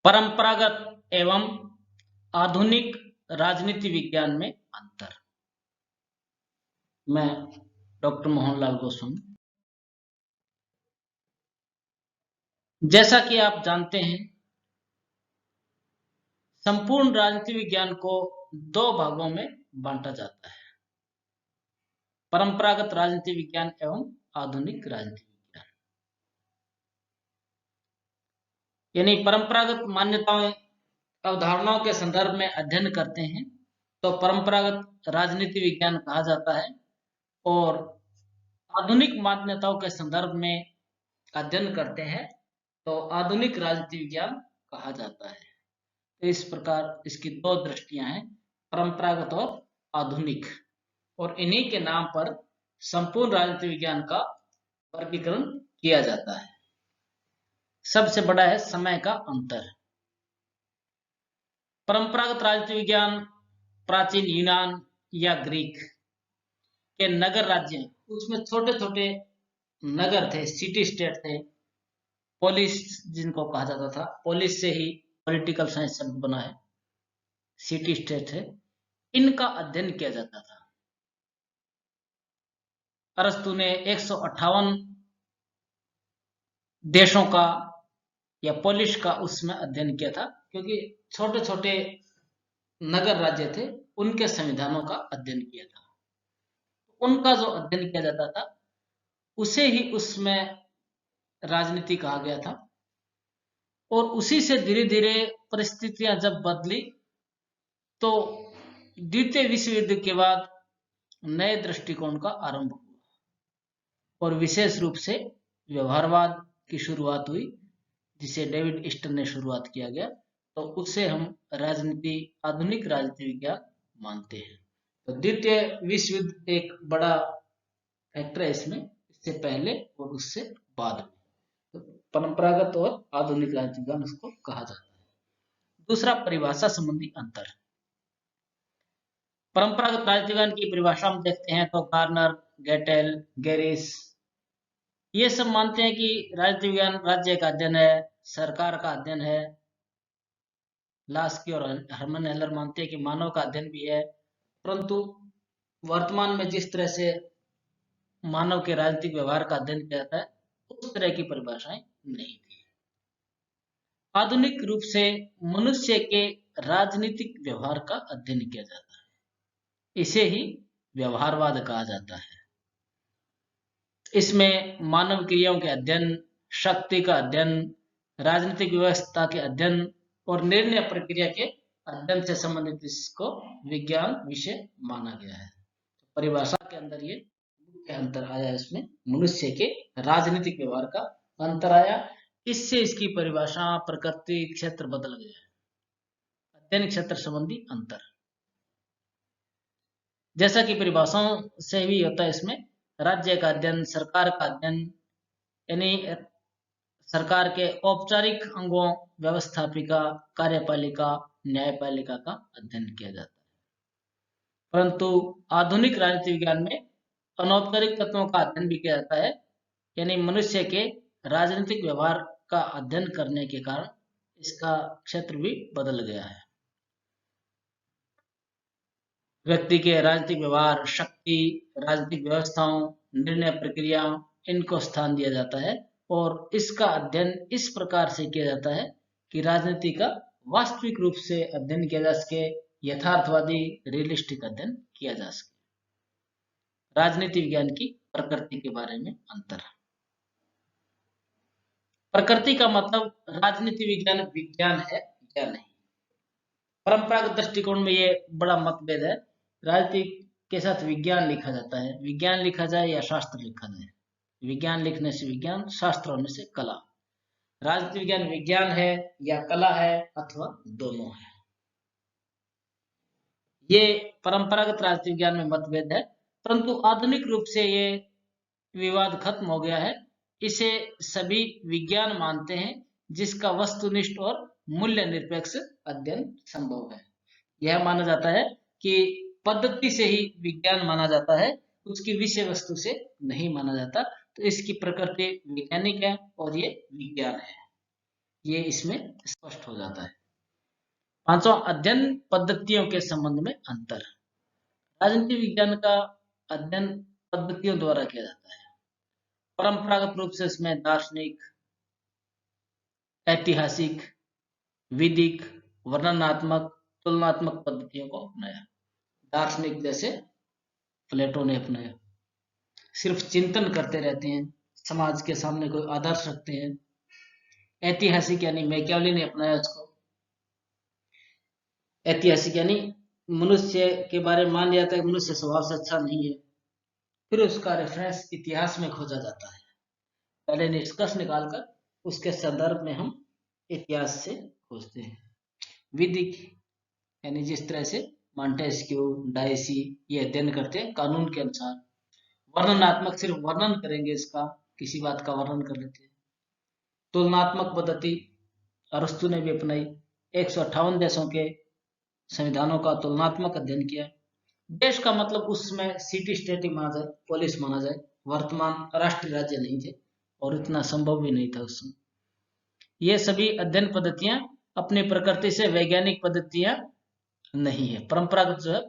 परंपरागत एवं आधुनिक राजनीति विज्ञान में अंतर। मैं डॉक्टर मोहनलाल गोस्वामी। जैसा कि आप जानते हैं, संपूर्ण राजनीति विज्ञान को दो भागों में बांटा जाता है, परंपरागत राजनीति विज्ञान एवं आधुनिक राजनीति विज्ञान। यानी परंपरागत मान्यताओं अवधारणाओं के संदर्भ में अध्ययन करते हैं तो परंपरागत राजनीति विज्ञान कहा जाता है, और आधुनिक मान्यताओं के संदर्भ में अध्ययन करते हैं तो आधुनिक राजनीति विज्ञान कहा जाता है। तो इस प्रकार इसकी दो दृष्टियां हैं, परंपरागत और आधुनिक, और इन्हीं के नाम पर संपूर्ण राजनीति विज्ञान का वर्गीकरण किया जाता है। सबसे बड़ा है समय का अंतर। परंपरागत राजनीति विज्ञान प्राचीन यूनान या ग्रीक के नगर राज्य, उसमें छोटे छोटे नगर थे, सिटी स्टेट थे, पोलिस जिनको कहा जाता था, पोलिस से ही पॉलिटिकल साइंस शब्द बना है, सिटी स्टेट है, इनका अध्ययन किया जाता था। अरस्तु ने 158 देशों का या पोलिस का उसमें अध्ययन किया था, क्योंकि छोटे छोटे नगर राज्य थे, उनके संविधानों का अध्ययन किया था। उनका जो अध्ययन किया जाता था उसे ही उसमें राजनीति कहा गया था, और उसी से धीरे धीरे परिस्थितियां जब बदली तो द्वितीय विश्व युद्ध के बाद नए दृष्टिकोण का आरंभ हुआ, और विशेष रूप से व्यवहारवाद की शुरुआत हुई, जिसे डेविड ईस्टन ने शुरुआत किया गया। तो उससे हम राजनीति, आधुनिक राजनीति विज्ञान मानते हैं। तो द्वितीय विश्व युद्ध एक बड़ा फैक्टर है इसमें, इससे पहले और उससे बाद में। तो परंपरागत और आधुनिक राजनीति विज्ञान उसको कहा जाता है। दूसरा, परिभाषा संबंधी अंतर। परंपरागत राजनीति विज्ञान की परिभाषा हम देखते हैं तो गार्नर, गेटेल, गेरिस ये सब मानते हैं कि राजनीति विज्ञान राज्य का अध्ययन है, सरकार का अध्ययन है। लास्की और हर्मन हेलर मानते हैं कि मानव का अध्ययन भी है, परंतु वर्तमान में जिस तरह से मानव के राजनीतिक व्यवहार का अध्ययन किया जाता है उस तरह की परिभाषाएं नहीं थी। आधुनिक रूप से मनुष्य के राजनीतिक व्यवहार का अध्ययन किया जाता है, इसे ही व्यवहारवाद कहा जाता है। इसमें मानव क्रियाओं के अध्ययन, शक्ति का अध्ययन, राजनीतिक व्यवस्था के अध्ययन और निर्णय प्रक्रिया के अध्ययन से संबंधित इसको विज्ञान विषय माना गया है। परिभाषा के अंदर ये मुख्य अंतर आया, इसमें मनुष्य के राजनीतिक व्यवहार का अंतर आया, इससे इसकी परिभाषा, प्रकृति, क्षेत्र बदल गया है। अध्ययन क्षेत्र संबंधी अंतर, जैसा कि परिभाषाओं से भी होता है, इसमें राज्य का अध्ययन, सरकार का अध्ययन, यानी सरकार के औपचारिक अंगों, व्यवस्थापिका, कार्यपालिका, न्यायपालिका का अध्ययन किया जाता है। परंतु आधुनिक राजनीति विज्ञान में अनौपचारिक तत्वों का अध्ययन भी किया जाता है, यानी मनुष्य के राजनीतिक व्यवहार का अध्ययन करने के कारण इसका क्षेत्र भी बदल गया है। व्यक्ति के राजनीतिक व्यवहार, शक्ति, राजनीतिक व्यवस्थाओं, निर्णय प्रक्रिया, इनको स्थान दिया जाता है, और इसका अध्ययन इस प्रकार से किया जाता है कि राजनीति का वास्तविक रूप से अध्ययन किया जा सके, यथार्थवादी, रियलिस्टिक अध्ययन किया जा सके। राजनीति विज्ञान की प्रकृति के बारे में अंतर। प्रकृति का मतलब राजनीति विज्ञान विज्ञान है या नहीं। परंपरागत दृष्टिकोण में ये बड़ा मतभेद है, राजनीति के साथ विज्ञान लिखा जाता है, विज्ञान लिखा जाए या शास्त्र लिखा जाए। विज्ञान लिखने से विज्ञान, शास्त्र होने से कला। राजनीति विज्ञान विज्ञान है या कला है, अथवा दोनों है। ये परंपरागत राजनीति विज्ञान में मतभेद है, परंतु आधुनिक रूप से ये विवाद खत्म हो गया है। इसे सभी विज्ञान मानते हैं जिसका वस्तुनिष्ठ और मूल्य निरपेक्ष अध्ययन संभव है। यह माना जाता है कि पद्धति से ही विज्ञान माना जाता है, उसकी विषय वस्तु से नहीं माना जाता। तो इसकी प्रकृति वैज्ञानिक है और ये विज्ञान है। ये इसमें स्पष्ट हो जाता है। पांचवा, अध्ययन पद्धतियों के संबंध में अंतर। राजनीति विज्ञान का अध्ययन पद्धतियों द्वारा किया जाता है। परंपरागत रूप से इसमें दार्शनिक, ऐतिहासिक, विधिक, वर्णनात्मक, तुलनात्मक पद्धतियों को अपनाया। दार्शनिक जैसे प्लेटो ने अपनाया, सिर्फ चिंतन करते रहते हैं, समाज के सामने कोई आदर्श रखते हैं। ऐतिहासिक यानी मैकियावेली ने अपनाया उसको। ऐतिहासिक यानी मनुष्य के बारे में मान लिया था कि मनुष्य स्वभाव से अच्छा नहीं है, फिर उसका रेफरेंस इतिहास में खोजा जाता है। पहले निष्कर्ष निकालकर उसके संदर्भ में हम इतिहास से खोजते हैं। विधिक यानी जिस तरह से मॉन्टेस्क्यू, डायसी ये अध्ययन करते हैं कानून के अनुसार। वर्णनात्मक, सिर्फ वर्णन करेंगे, इसका किसी बात का वर्णन कर लेते हैं। तुलनात्मक पद्धति अरस्तु ने भी अपनाई। 158 देशों के संविधानों का तुलनात्मक अध्ययन किया। देश का मतलब उसमें सिटी स्टेट ही माना जाए, पोलिस माना जाए, वर्तमान राष्ट्रीय राज्य नहीं थे और इतना संभव भी नहीं था उस समय। ये सभी अध्ययन पद्धतियां अपनी प्रकृति से वैज्ञानिक पद्धतियां नहीं है, परंपरागत जो है।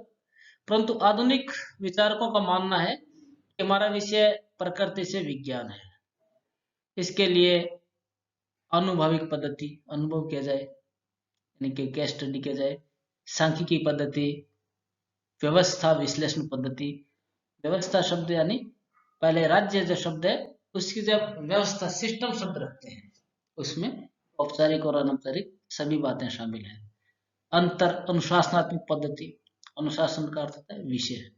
परंतु आधुनिक विचारकों का मानना है कि हमारा विषय प्रकृति से विज्ञान है। इसके लिए आनुभविक पद्धति, अनुभव किया जाए, यानी कि केस स्टडी किया जाए। सांख्यिकी पद्धति, व्यवस्था विश्लेषण पद्धति। व्यवस्था शब्द यानी पहले राज्य जो शब्द है उसकी जब व्यवस्था, सिस्टम शब्द रखते हैं, उसमें औपचारिक और अनौपचारिक सभी बातें शामिल हैं। अंतर अनुशासनात्मक पद्धति, अनुशासन का अर्थ होता है विषय।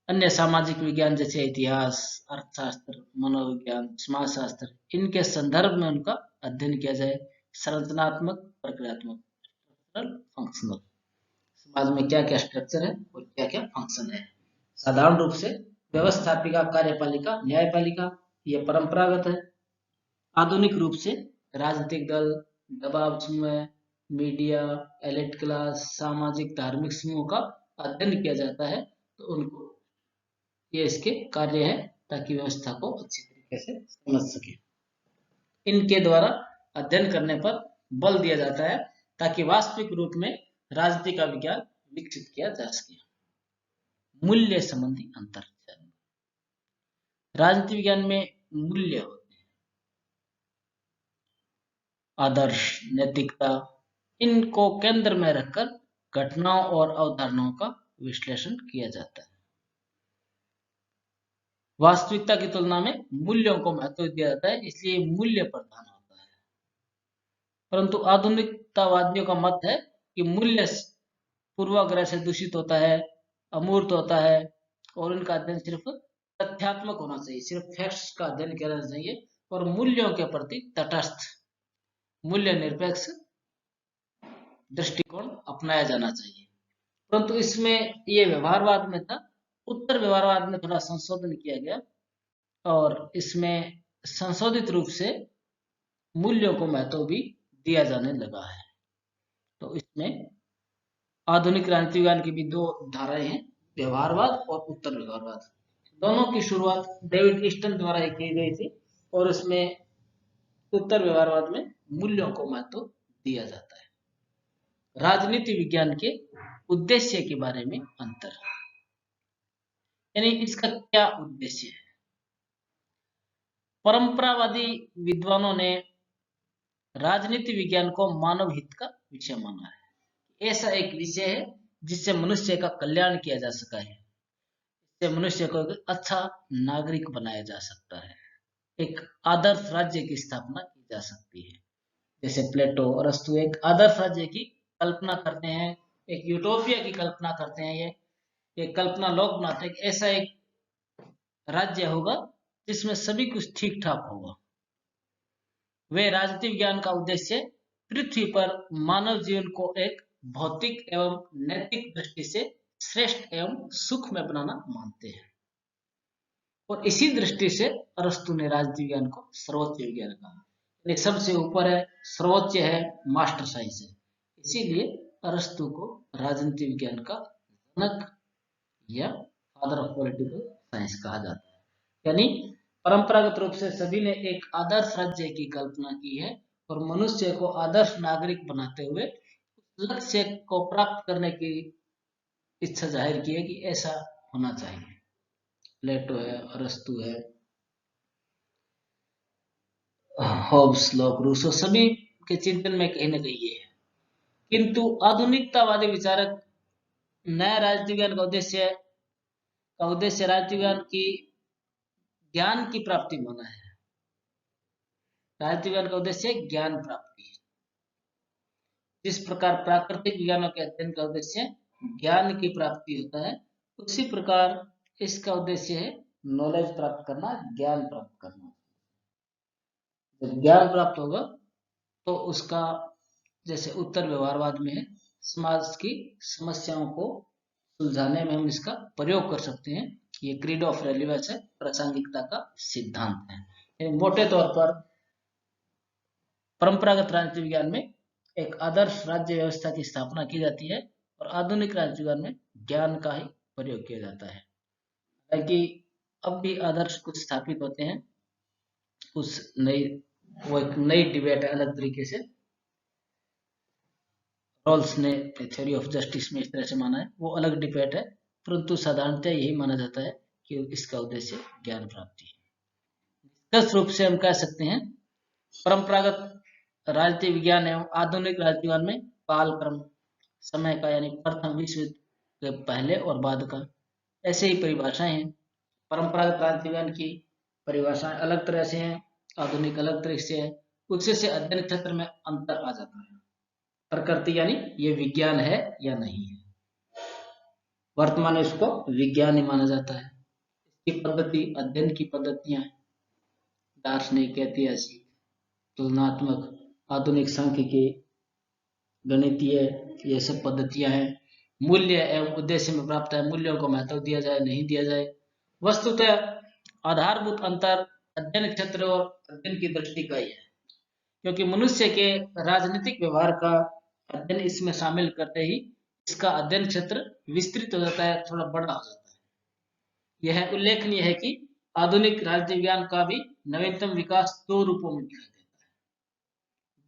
अन्य सामाजिक विज्ञान जैसे इतिहास, अर्थशास्त्र, मनोविज्ञान, समाजशास्त्र, इनके संदर्भ में उनका अध्ययन किया जाए। संरचनात्मक, प्रक्रियात्मक, फंक्शनल, समाज में क्या क्या स्ट्रक्चर है और क्या क्या फंक्शन है। साधारण रूप से व्यवस्थापिका, कार्यपालिका, न्यायपालिका, ये परंपरागत है। आधुनिक रूप से राजनीतिक दल, दबाव समूह, मीडिया, एलिट क्लास, सामाजिक धार्मिक समूह का अध्ययन किया जाता है। तो उनको ये इसके कार्य है ताकि व्यवस्था को अच्छी तरीके से समझ सके। इनके द्वारा अध्ययन करने पर बल दिया जाता है ताकि वास्तविक रूप में राजनीति का विज्ञान विकसित किया जा सके। मूल्य संबंधी अंतर। राजनीति विज्ञान में मूल्य होते हैं, आदर्श, नैतिकता, इनको केंद्र में रखकर घटनाओं और अवधारणाओं का विश्लेषण किया जाता है। वास्तविकता की तुलना में मूल्यों को महत्व दिया जाता है, इसलिए मूल्य प्रधान होता है। परंतु आधुनिकतावादियों का मत है कि मूल्य पूर्वाग्रह से दूषित होता है, अमूर्त होता है और इनका अध्ययन सिर्फ तथ्यात्मक होना चाहिए, सिर्फ फैक्ट्स का अध्ययन किया जाना चाहिए और मूल्यों के प्रति तटस्थ, मूल्य निरपेक्ष दृष्टिकोण अपनाया जाना चाहिए। परंतु इसमें ये व्यवहारवाद में था, उत्तर व्यवहारवाद में थोड़ा संशोधन किया गया और इसमें संशोधित रूप से मूल्यों को महत्व भी दिया जाने लगा है। तो इसमें आधुनिक राजनीति विज्ञान की भी दो धाराएं हैं, व्यवहारवाद और उत्तर व्यवहारवाद। दोनों की शुरुआत डेविड ईस्टन द्वारा ही की गई थी और इसमें उत्तर व्यवहारवाद में मूल्यों को महत्व दिया जाता है। राजनीति विज्ञान के उद्देश्य के बारे में अंतर, यानी इसका क्या उद्देश्य है। परंपरावादी विद्वानों ने राजनीति विज्ञान को मानव हित का विषय माना है। ऐसा एक विषय है जिससे मनुष्य का कल्याण किया जा सका है, इससे मनुष्य को एक अच्छा नागरिक बनाया जा सकता है, एक आदर्श राज्य की स्थापना की जा सकती है। जैसे प्लेटो और अरस्तु एक आदर्श राज्य की कल्पना करते हैं, एक यूटोपिया की कल्पना करते हैं, ये कल्पना लोग बनाते हैं कि ऐसा एक राज्य होगा जिसमें सभी कुछ ठीक ठाक होगा। वे राजनीति विज्ञान का उद्देश्य पृथ्वी पर मानव जीवन को एक भौतिक एवं नैतिक दृष्टि से श्रेष्ठ एवं सुखमय बनाना मानते हैं और इसी दृष्टि से अरस्तु ने राजनीति विज्ञान को सर्वोच्च विज्ञान कहा, सबसे ऊपर है, सर्वोच्च है, मास्टर साइंस है। इसीलिए अरस्तु को राजनीति विज्ञान का जनक या फादर ऑफ पॉलिटिकल साइंस कहा जाता है। यानी परंपरागत रूप से सभी ने एक आदर्श राज्य की कल्पना की है और मनुष्य को आदर्श नागरिक बनाते हुए लक्ष्य को प्राप्त करने की इच्छा जाहिर की है कि ऐसा होना चाहिए। प्लेटो है, अरस्तु है, हॉब्स, लॉक, रूसो, सभी के चिंतन में कहीं न कहीं ये है। किंतु आधुनिकतावादी विचारक नया राजनीति विज्ञान का उद्देश्य राजनीति विज्ञान की ज्ञान की प्राप्ति में होना है। राजनीति विज्ञान का उद्देश्य ज्ञान प्राप्ति है। जिस प्रकार प्राकृतिक विज्ञानों के अध्ययन का उद्देश्य ज्ञान की प्राप्ति होता है, उसी प्रकार इसका उद्देश्य है नॉलेज प्राप्त करना, ज्ञान प्राप्त करना। जब ज्ञान प्राप्त होगा तो उसका, जैसे उत्तर व्यवहारवाद में है, समाज की समस्याओं को सुलझाने में हम इसका प्रयोग कर सकते हैं। ये क्रीड ऑफ रेलेवेंस है, प्रासंगिकता का सिद्धांत है। मोटे तौर पर परंपरागत राजनीति विज्ञान में एक आदर्श राज्य व्यवस्था की स्थापना की जाती है और आधुनिक राजनीति विज्ञान में ज्ञान का ही प्रयोग किया जाता है। हालांकि अब भी आदर्श कुछ स्थापित होते हैं, वो एक नई डिबेट है अलग तरीके से। रॉल्स ने थ्योरी ऑफ जस्टिस में इस तरह से माना है, वो अलग डिबेट है, परंतु साधारणतः यही माना जाता है कि इसका उद्देश्य ज्ञान प्राप्ति है। निष्कर्ष रूप से हम कह सकते हैं परंपरागत राजनीति विज्ञान एवं आधुनिक राजनीति विज्ञान में कालक्रम समय का, यानी प्रथम विश्व युद्ध के पहले और बाद का, ऐसे ही परिभाषाएं हैं। परंपरागत राजनीति विज्ञान की परिभाषाएं अलग तरह से हैं, आधुनिक अलग तरह से है। उससे अध्ययन क्षेत्र में अंतर आ जाता है। प्रकृति यानी ये विज्ञान है या नहीं है, वर्तमान में इसको विज्ञान ही माना जाता है। इसकी पद्धति, अध्ययन की पद्धतियां दार्शनिक, ऐतिहासिक, तुलनात्मक, आधुनिक सांख्यिकी, गणितीय, ये सब पद्धतियां हैं। मूल्य एवं उद्देश्य में प्राप्त है, मूल्यों को महत्व दिया जाए नहीं दिया जाए। वस्तुतः आधारभूत अंतर अध्ययन क्षेत्र और अध्ययन की दृष्टि का ही है, क्योंकि मनुष्य के राजनीतिक व्यवहार का अध्ययन इसमें शामिल करते ही इसका अध्ययन क्षेत्र विस्तृत हो जाता है, थोड़ा बड़ा हो जाता है। यह उल्लेखनीय है कि आधुनिक राजनीति विज्ञान का भी नवीनतम विकास दो रूपों में दिखाई देता है।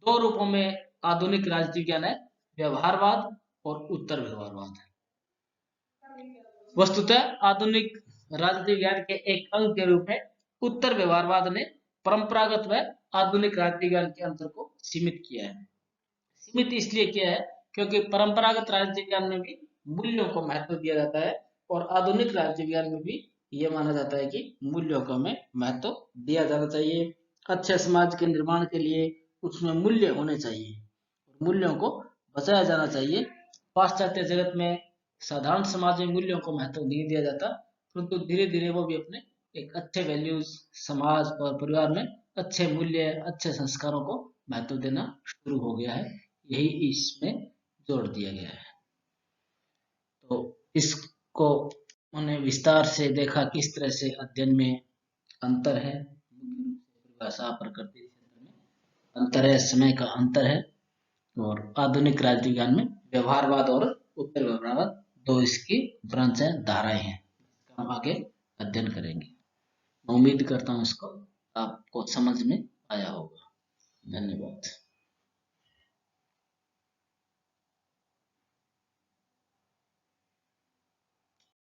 दो रूपों में आधुनिक राजनीति विज्ञान है, व्यवहारवाद और उत्तर व्यवहारवाद है। वस्तुतः आधुनिक राजनीति विज्ञान के एक अंग के रूप में उत्तर व्यवहारवाद ने परंपरागत व आधुनिक राजनीति विज्ञान के अंतर को सीमित किया है। सीमित इसलिए किया है क्योंकि परंपरागत राजनीति विज्ञान में भी मूल्यों को महत्व दिया जाता है और आधुनिक राजनीति विज्ञान में भी यह माना जाता है कि मूल्यों को हमें महत्व दिया जाना चाहिए। अच्छे समाज के निर्माण के लिए उसमें मूल्य होने चाहिए, मूल्यों को बचाया जाना चाहिए। पाश्चात्य जगत में साधारण समाज में मूल्यों को महत्व नहीं दिया जाता, परंतु धीरे धीरे वो भी अपने एक अच्छे वैल्यूज, समाज और परिवार में अच्छे मूल्य, अच्छे संस्कारों को महत्व देना शुरू हो गया है। यही इसमें जोड़ दिया गया है। तो इसको उन्हें विस्तार से देखा किस तरह से अध्ययन में अंतर है, भाषा, प्रकृति क्षेत्र में अंतर है, समय का अंतर है, और आधुनिक राजनीति विज्ञान में व्यवहारवाद और उत्तर व्यवहारवाद दो इसकी ब्रांच है, धाराएं हैं। हम आगे अध्ययन करेंगे। मैं उम्मीद करता हूँ इसको आपको समझ में आया होगा। धन्यवाद।